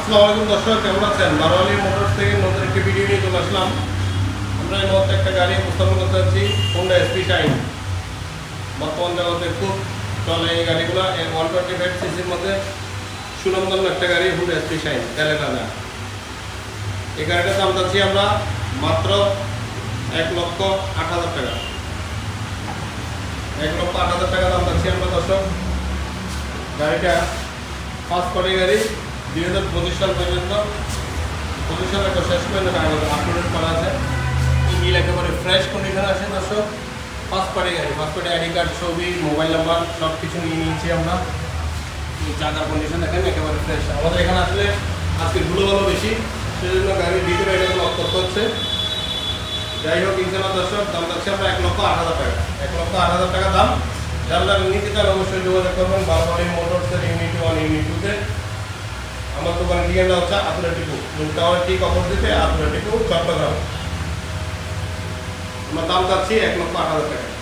আসসালামু আলাইকুম দর্শক, কেমন আছেন? বারোয়ালি মোটরস থেকে নতুন একটি ভিডিও নিয়ে চলে আসলাম। আমরা এই মুহূর্তে একটা গাড়ি উপস্থাপন করতে যাচ্ছি, হোন্ডা এসপি শাইন। বর্তমান জগতে খুব চলে এই গাড়িগুলো। 125 সিসির মধ্যে সুনামধন্য একটা গাড়ি হোন্ডা এসপি শাইন তেলে টানা। এই গাড়িটার দাম চাচ্ছি আমরা মাত্র 1,08,000 টাকা। 1,08,000 টাকা দাম চাচ্ছি আমরা দর্শক। গাড়িটা ফার্স্ট পার্টি গাড়ি, 2025 সাল পর্যন্ত 25 সালের একটা শেষ পর্যন্ত কাগজ আপলোড করা আছে। ইঞ্জিন একেবারে ফ্রেশ কন্ডিশন আছে দর্শক। ফার্স্ট পার্টি গাড়ি, ফার্স্ট পার্টি আইডি কার্ড, ছবি, মোবাইল নাম্বার সব কিছু নিয়ে নিয়েছি আমরা। চাকার কন্ডিশন দেখেন একেবারে ফ্রেশ। আমাদের এখানে আসলে আজকে ধুলো ভালো বেশি, সেই জন্য গাড়ির ভিতরে এটা লক করতে হচ্ছে। যাই হোক ইনশাআল্লাহ দর্শক, দাম যাচ্ছে আমরা 1,08,000 টাকা। 1,08,000 টাকা দাম। যারা নিতে চান অবশ্যই যোগাযোগ করবেন বারোয়ালি মোটরসের ইউনিট 1 ইউনিট 2-তে। আমার দোকানের ঠিকানা হচ্ছে আতুরাটিপু, টাওয়ার ঠিক অপোজিটে আতুরাটিপু, চট্টগ্রাম। আমরা দাম চাচ্ছি 1,08,000 টাকা।